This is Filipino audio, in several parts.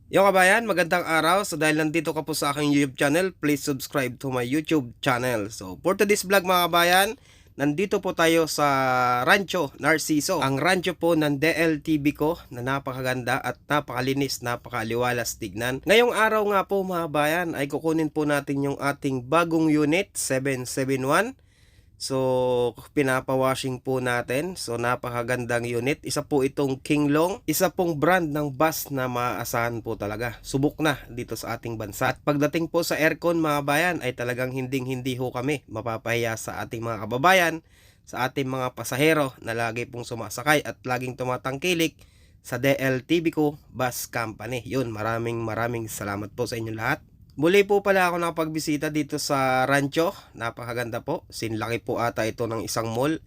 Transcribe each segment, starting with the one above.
Yo kabayan, magandang araw. So dahil nandito ka po sa aking YouTube channel, please subscribe to my YouTube channel. So for today's vlog mga kabayan, nandito po tayo sa Rancho Narciso. Ang rancho po ng DLTV ko na napakaganda at napakalinis, napakaliwalas tignan. Ngayong araw nga po mga kabayan ay kukunin po natin yung ating bagong unit 771. So, pinapawashing po natin. So, napakagandang unit. Isa po itong Kinglong. Isa pong brand ng bus na maaasahan po talaga. Subok na dito sa ating bansa. At pagdating po sa aircon mga bayan ay talagang hindi ho kami mapapahiya sa ating mga kababayan, sa ating mga pasahero na lagi pong sumasakay at laging tumatangkilik sa DLTV ko Bus Company. Yun, maraming salamat po sa inyo lahat. Muli po pala ako nakapagbisita dito sa rancho. Napakaganda po. Sinlaki po ata ito ng isang mall.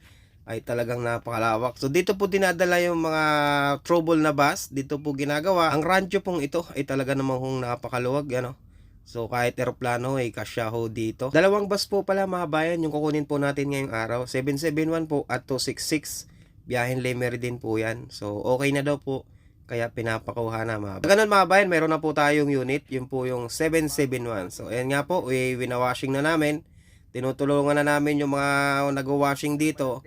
Ay talagang napakalawak. So dito po dinadala yung mga trouble na bus. Dito po ginagawa. Ang rancho pong ito ay talaga namang napakaluwag. Ano? So kahit eroplano ay kasya ho dito. Dalawang bus po pala mga bayan yung kukunin po natin ngayong araw. 771 po at 266. Biyahin Lemer din po yan. So okay na daw po. Kaya pinapakuha na mga. Ganun mga bayan, meron na po tayong unit. Yun po yung 771. So ayan nga po, winawashing na namin. Tinutulungan na namin yung mga nag-washing dito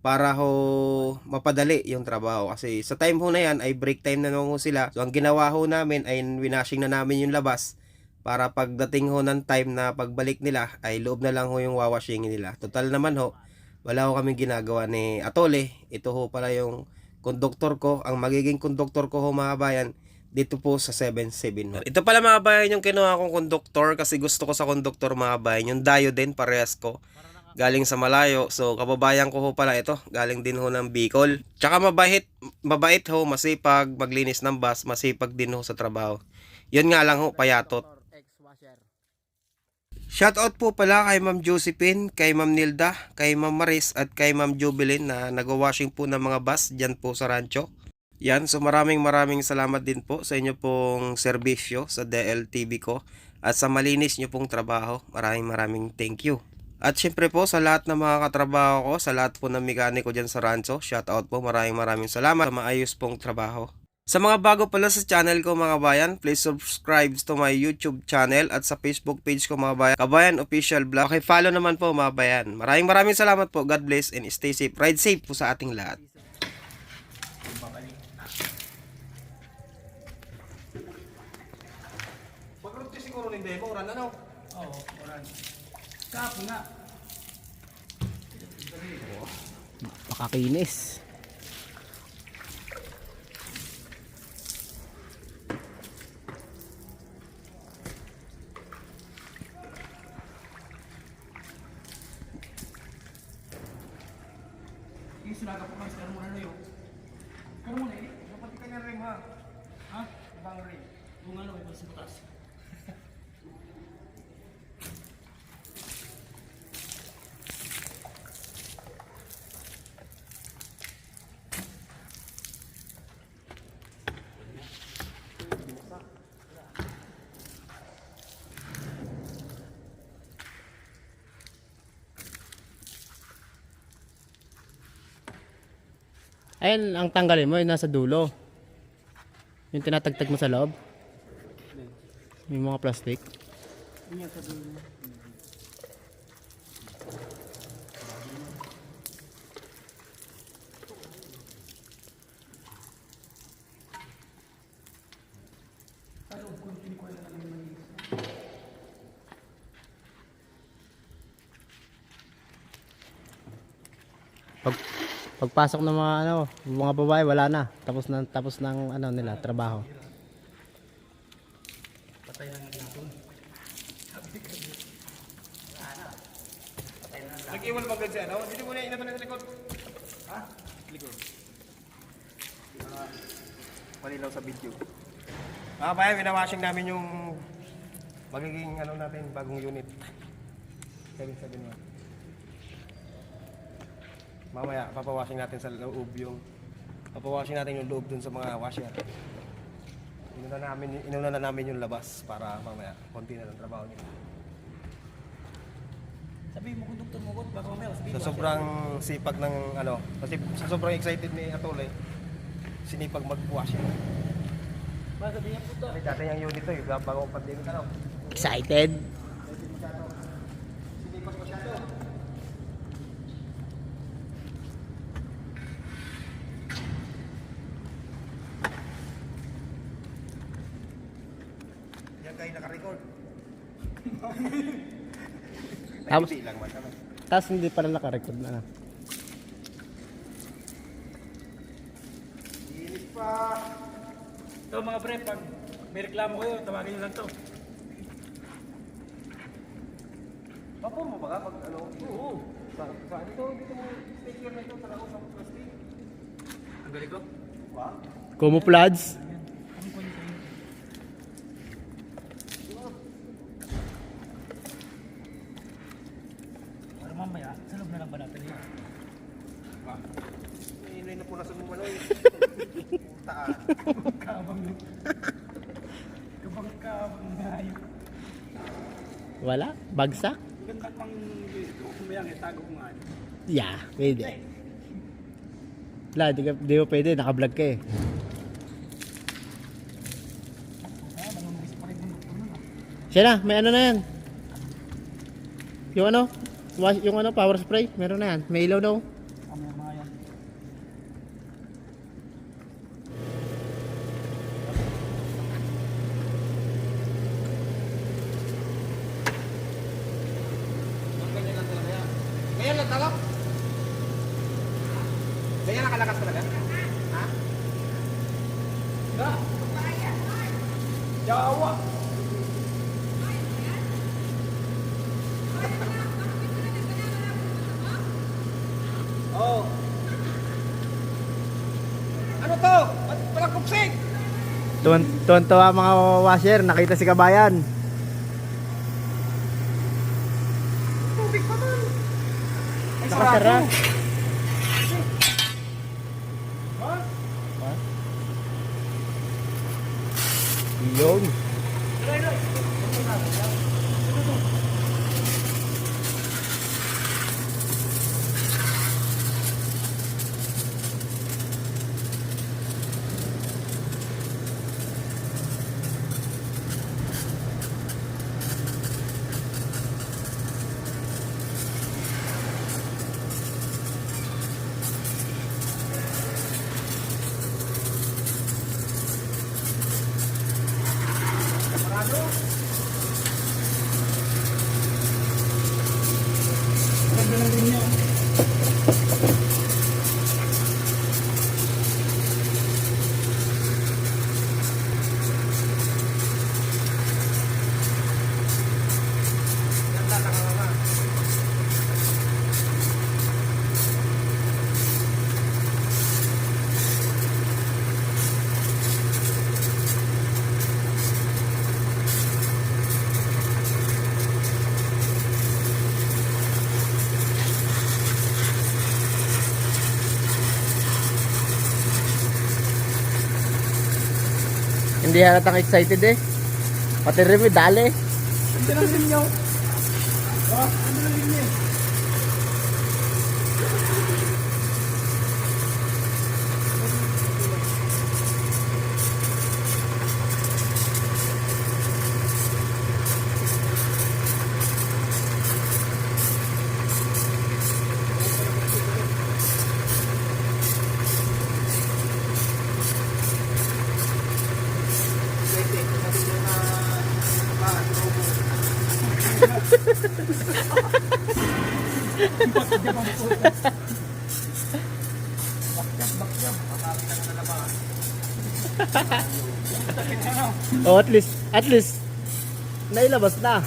para ho mapadali yung trabaho. Kasi sa time ho na yan ay break time na naman ho sila. So ang ginawa ho namin ay winashing na namin yung labas para pagdating ho ng time na pagbalik nila ay loob na lang ho yung wawashing nila. Total naman ho, wala ho kaming ginagawa ni Atole. Ito ho pala yung konduktor ko, ang magiging konduktor ko ho mga bayan dito po sa 77. Ito pala mga bayan yung kinuha kong konduktor kasi gusto ko sa konduktor mga bayan. Yung Dayo din, parehas ko. Galing sa malayo. So kababayan ko ho pala ito. Galing din ho ng Bicol. Tsaka mabait ho, masipag, maglinis ng bus, masipag din ho sa trabaho. Yun nga lang ho, payatot. Shoutout po pala kay Ma'am Josephine, kay Ma'am Nilda, kay Ma'am Maris at kay Ma'am Jubilin na nagwa-washing po ng mga bus dyan po sa rancho. Yan, so maraming salamat din po sa inyo pong serbisyo sa DLTV ko at sa malinis nyo pong trabaho. Maraming thank you. At syempre po sa lahat ng mga katrabaho ko, sa lahat po ng mekaniko dyan sa rancho, shoutout po, maraming salamat sa maayos pong trabaho. Sa mga bago pala sa channel ko mga bayan, please subscribe to my YouTube channel at sa Facebook page ko mga bayan, Kabayan Official Vlog. Okay, follow naman po mga bayan. Maraming salamat po. God bless and stay safe. Ride safe po sa ating lahat. Pag-route siguro ng demo, oran ano? Oo, oran. Kapo na. Makakinis. Yung sulaga po mas karo muna na yun. Karo muna eh. Pati kanya rin ha. Ha? Ibang rin. Kung ano, may pagsibutas. Ayun, ang tanggalin mo, yung nasa dulo. Yung tinatagtag mo sa loob. Yung mga plastic. Yun yung sabi mo. Pag, pagpasok ng mga mga babae, wala na. Tapos ng nila, trabaho. Patay na nga natin. Nag-iwan ba agad siya? No? Hindi mo na inaban sa likod. Ha? Likod. Malilaw sa video. Mga bayan, winawashing namin yung magiging natin, bagong unit. 771. Mamaya, papawashing natin sa loob papawashing natin yung loob dun sa mga washer. Inuna na namin yung labas para mamaya, konti na ng trabaho nila. Sabihin mo kung doktor mo ko, baka mamaya sabihin Sa mo. sobrang sipag ng kasi sa sobrang excited ni Atole, sinipag mag-washing. Kasi dati yung unit to, yung bago ang pandemic ano. Excited? Yan kayo naka-record. Tapos, Hindi lang man kami. tapos hindi pala naka-record na. Inis pa. Ito mga pre, pag may reklamo kayo, tawagin nyo lang to. Papo mo ba ka pag ano? Oo. Sa dito mo sticker na ito sa loob ng plastic. Ang galing ko. Wow. Camouflage? Ang kunin sa inyo. Para mamaya, sa loob na lang ba natin yun? May na punasan mo maloy. Puta ka. Kabang kabang ngayon. Wala? Bagsak? Ganda pang kumayang itago ko nga. Yeah, pwede. Wala, di mo pwede. Naka-vlog ka eh. Ah, manunugis pa rin bundok ko nun ah. Siya na, may ano na yan. Yung ano? Yung ano, power spray. Meron na yan. May ilaw daw. Mamaya mga yan. Ganyan lang talaga yan. Ganyan lang talaga? Ganyan nakalakas talaga? Ha? Da! Jawa! Oh. Ano to? Ba't palang kupsik? Tuwan-tuwa mga washer. Nakita si Kabayan. Tubig pa man. Ay, Nakasara. Ha? Yun. Ganda ng linya. Ganda nakakama. Hindi halatang excited eh. Pati rin may dali. Ganda ng linya. Ah, ganda ng linya. Oh, at least, nailabas na.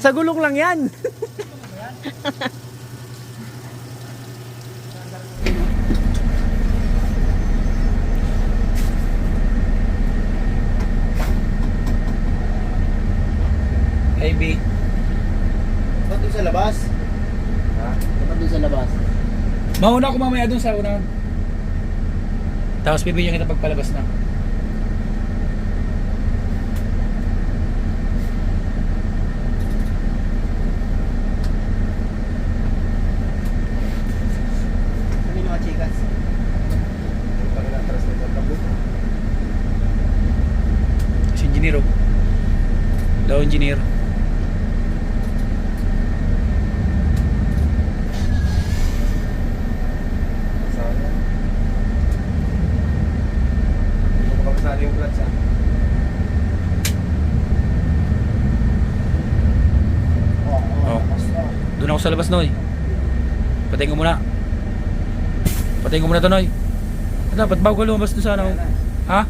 Sa gulong lang yan. sa labas. Mauna ako mamaya dun sa unahan. Tapos bibigyan kita pagpalabas na. Kami mga chikas. Si engineer oh. Daw engineer. Yung clutch ah. Oh. Doon ako sa labas, Noy. Patayin ko muna. Patayin ko muna to, Noy. Dapat bago ka lumabas doon sa ano. Ha?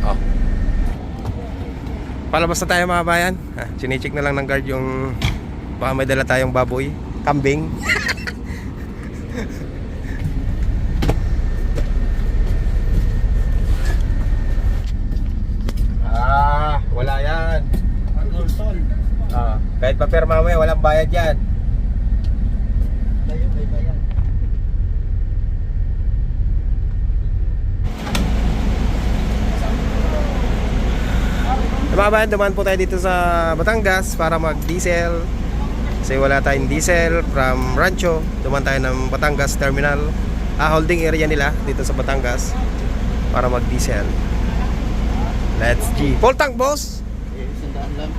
Oh. Palabas na tayo mga bayan. Chine-check na lang ng guard yung baka may dala tayong baboy, kambing. Wala yan. Kahit papirma mo walang bayad yan. Mga bayan, dumaan po tayo dito sa Batangas para mag-diesel. Kasi wala tayong diesel from Rancho. Dumaan tayo ng Batangas Terminal, holding area nila dito sa Batangas para mag-diesel. Let's G. Full tank, boss? Sandaan lang.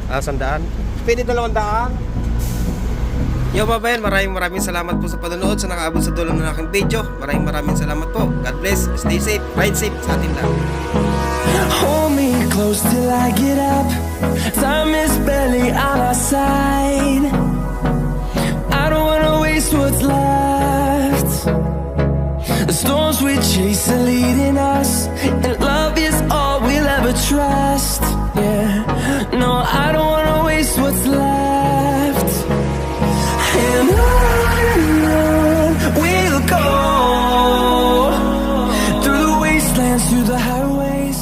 100. Pwede 200. Yo mga bayan, maraming salamat po sa panonood, sa nakaabot sa dulo ng aking video. Maraming salamat po. God bless. Stay safe. Ride safe sa ating lahat. Hold me close till I get up. Time is barely on our side. I don't wanna waste what's left. The storms we chase are leading us, and